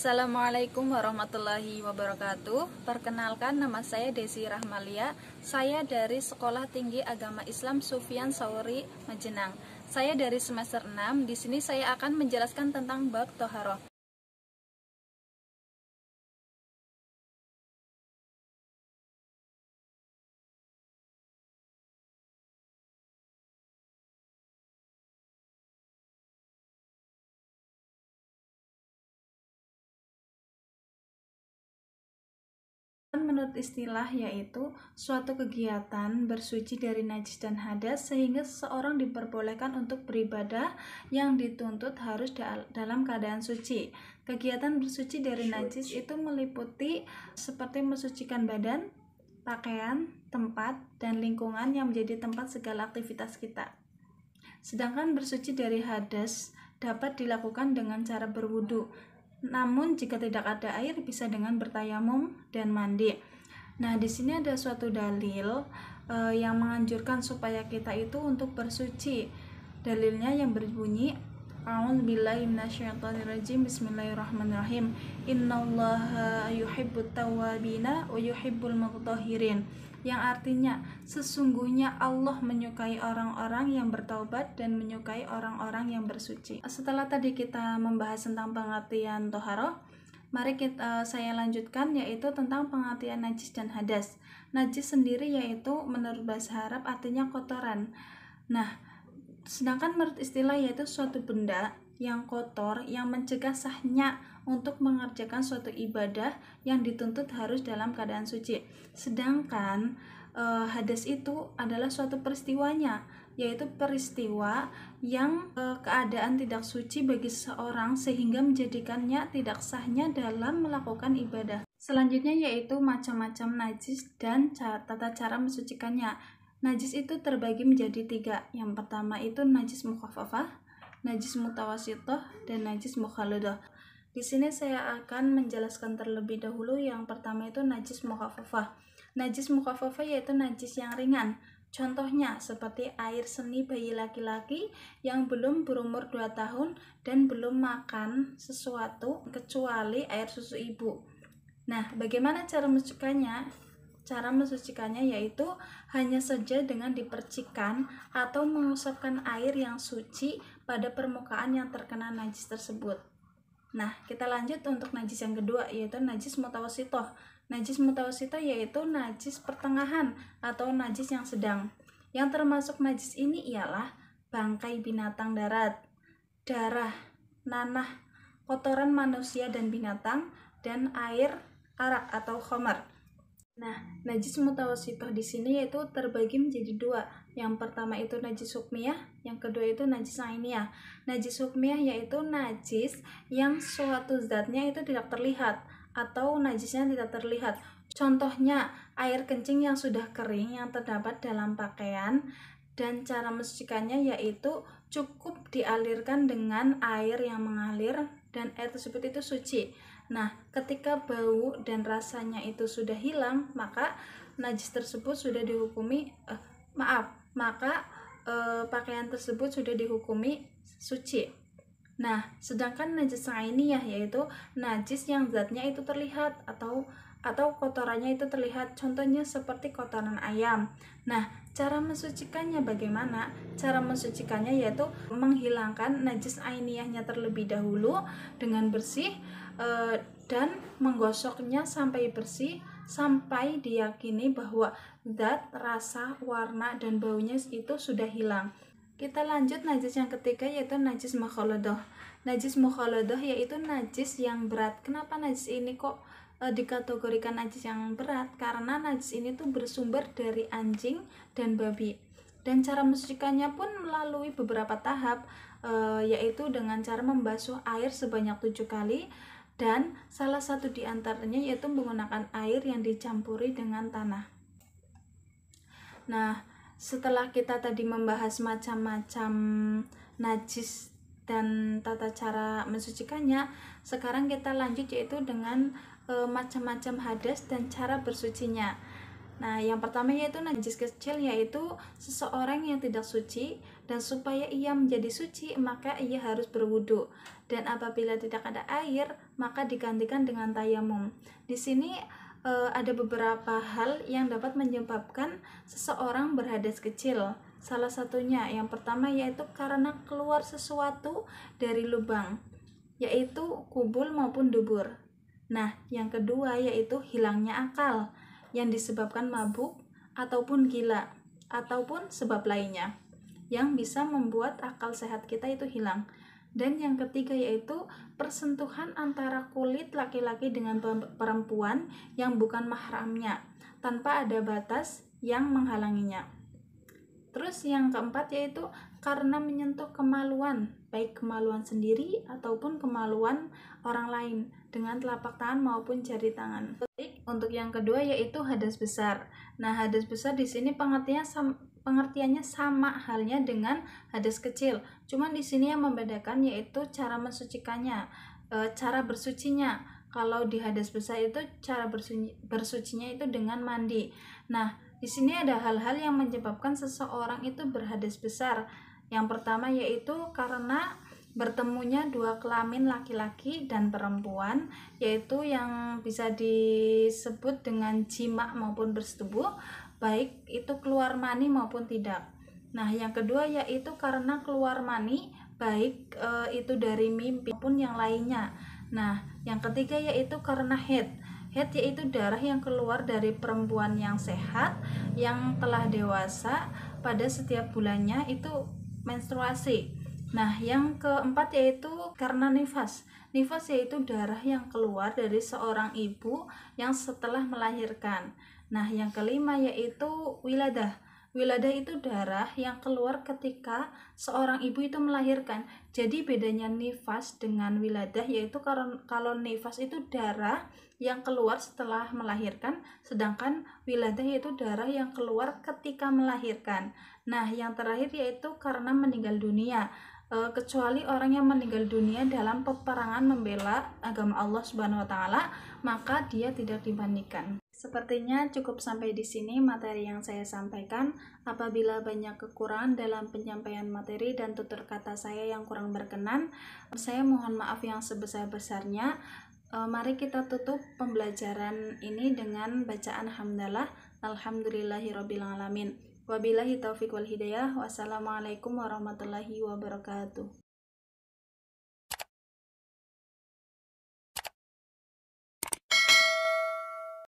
Assalamualaikum warahmatullahi wabarakatuh. Perkenalkan, nama saya Desi Rahmalia. Saya dari Sekolah Tinggi Agama Islam Sufyan Sauri, Majenang. Saya dari semester 6. Di sini saya akan menjelaskan tentang bab Toharoh. Menurut istilah, yaitu suatu kegiatan bersuci dari najis dan hadas sehingga seseorang diperbolehkan untuk beribadah yang dituntut harus dalam keadaan suci. Kegiatan bersuci dari najis itu meliputi seperti mensucikan badan, pakaian, tempat, dan lingkungan yang menjadi tempat segala aktivitas kita. Sedangkan bersuci dari hadas dapat dilakukan dengan cara berwudu. Namun jika tidak ada air bisa dengan bertayamum dan mandi. Nah, di sini ada suatu dalil yang menganjurkan supaya kita itu untuk bersuci. Dalilnya yang berbunyi, A'udzubillahi minasyaitonirrajim. Bismillahirrahmanirrahim. Innallaha yuhibbut tawwabina wa yuhibbul mutatahhirin. Yang artinya, sesungguhnya Allah menyukai orang-orang yang bertaubat dan menyukai orang-orang yang bersuci. Setelah tadi kita membahas tentang pengertian toharoh, mari saya lanjutkan, yaitu tentang pengertian najis dan hadas. Najis sendiri yaitu menurut bahasa Arab artinya kotoran. Nah, sedangkan menurut istilah yaitu suatu benda yang kotor yang mencegah sahnya untuk mengerjakan suatu ibadah yang dituntut harus dalam keadaan suci. Sedangkan hadas itu adalah suatu peristiwanya, yaitu peristiwa yang keadaan tidak suci bagi seseorang sehingga menjadikannya tidak sahnya dalam melakukan ibadah. Selanjutnya yaitu macam-macam najis dan tata cara mensucikannya. Najis itu terbagi menjadi 3. Yang pertama itu najis mukhafafah, najis mutawasithah, dan najis mukhalladah. Di sini saya akan menjelaskan terlebih dahulu yang pertama itu najis mukhafafah. Najis mukhafafah yaitu najis yang ringan. Contohnya seperti air seni bayi laki-laki yang belum berumur 2 tahun dan belum makan sesuatu kecuali air susu ibu. Nah, bagaimana cara mensucikannya? Cara mensucikannya yaitu hanya saja dengan dipercikan atau mengusapkan air yang suci pada permukaan yang terkena najis tersebut. Nah, kita lanjut untuk najis yang kedua, yaitu najis mutawasithah. Najis mutawasithah yaitu najis pertengahan atau najis yang sedang. Yang termasuk najis ini ialah bangkai binatang darat, darah, nanah, kotoran manusia dan binatang, dan air arak atau khamar. Nah, najis mutawasithah di sini yaitu terbagi menjadi 2. Yang pertama itu najis hukmiyah, yang kedua itu najis ainiyah. Najis hukmiyah yaitu najis yang suatu zatnya itu tidak terlihat atau najisnya tidak terlihat. Contohnya air kencing yang sudah kering yang terdapat dalam pakaian, dan cara mensucikannya yaitu cukup dialirkan dengan air yang mengalir dan air tersebut itu suci. Nah, ketika bau dan rasanya itu sudah hilang, maka najis tersebut sudah dihukumi pakaian tersebut sudah dihukumi suci. Nah, sedangkan najis ainiyah yaitu najis yang zatnya itu terlihat atau kotorannya itu terlihat, contohnya seperti kotoran ayam. Nah, cara mensucikannya bagaimana? Cara mensucikannya yaitu menghilangkan najis ainiyahnya terlebih dahulu dengan bersih dan menggosoknya sampai bersih, sampai diyakini bahwa zat, rasa, warna, dan baunya itu sudah hilang. Kita lanjut najis yang ketiga yaitu najis mukhalladah. Najis mukhalladah yaitu najis yang berat. Kenapa najis ini kok dikategorikan najis yang berat? Karena najis ini tuh bersumber dari anjing dan babi. Dan cara mensucikannya pun melalui beberapa tahap, yaitu dengan cara membasuh air sebanyak 7 kali, dan salah satu di antaranya yaitu menggunakan air yang dicampuri dengan tanah. Nah, setelah kita tadi membahas macam-macam najis dan tata cara mensucikannya, sekarang kita lanjut yaitu dengan macam-macam hadas dan cara bersucinya. Nah, yang pertama yaitu najis kecil, yaitu seseorang yang tidak suci dan supaya ia menjadi suci maka ia harus berwudu, dan apabila tidak ada air maka digantikan dengan tayamum. Di sini ada beberapa hal yang dapat menyebabkan seseorang berhadas kecil. Salah satunya yang pertama yaitu karena keluar sesuatu dari lubang, yaitu kubul maupun dubur. Nah, yang kedua yaitu hilangnya akal yang disebabkan mabuk ataupun gila ataupun sebab lainnya yang bisa membuat akal sehat kita itu hilang. Dan yang ketiga yaitu persentuhan antara kulit laki-laki dengan perempuan yang bukan mahramnya tanpa ada batas yang menghalanginya. Terus yang keempat yaitu karena menyentuh kemaluan, baik kemaluan sendiri ataupun kemaluan orang lain dengan telapak tangan maupun jari tangan. Untuk yang kedua yaitu hadas besar. Nah, hadas besar di sini pengertiannya sama halnya dengan hadas kecil. Cuman di sini yang membedakan yaitu cara mensucikannya, cara bersucinya. Kalau di hadas besar itu cara bersucinya itu dengan mandi. Nah, di sini ada hal-hal yang menyebabkan seseorang itu berhadas besar. Yang pertama yaitu karena bertemunya dua kelamin laki-laki dan perempuan, yaitu yang bisa disebut dengan jima maupun bersetubuh, baik itu keluar mani maupun tidak. Nah, yang kedua yaitu karena keluar mani, baik itu dari mimpi maupun yang lainnya. Nah, yang ketiga yaitu karena haid. Haid yaitu darah yang keluar dari perempuan yang sehat, yang telah dewasa pada setiap bulannya itu menstruasi. Nah, yang keempat yaitu karena nifas. Nifas yaitu darah yang keluar dari seorang ibu yang setelah melahirkan. Nah, yang kelima yaitu wiladah. Wiladah itu darah yang keluar ketika seorang ibu itu melahirkan. Jadi bedanya nifas dengan wiladah yaitu kalau nifas itu darah yang keluar setelah melahirkan, sedangkan wiladah yaitu darah yang keluar ketika melahirkan. Nah, yang terakhir yaitu karena meninggal dunia. Kecuali orang yang meninggal dunia dalam peperangan membela agama Allah Subhanahu wa taala, maka dia tidak dibandingkan. Sepertinya cukup sampai di sini materi yang saya sampaikan. Apabila banyak kekurangan dalam penyampaian materi dan tutur kata saya yang kurang berkenan, saya mohon maaf yang sebesar-besarnya. Mari kita tutup pembelajaran ini dengan bacaan hamdalah. Alhamdulillahirabbil alamin. Wabillahi taufiq wal hidayah. Wassalamualaikum warahmatullahi wabarakatuh.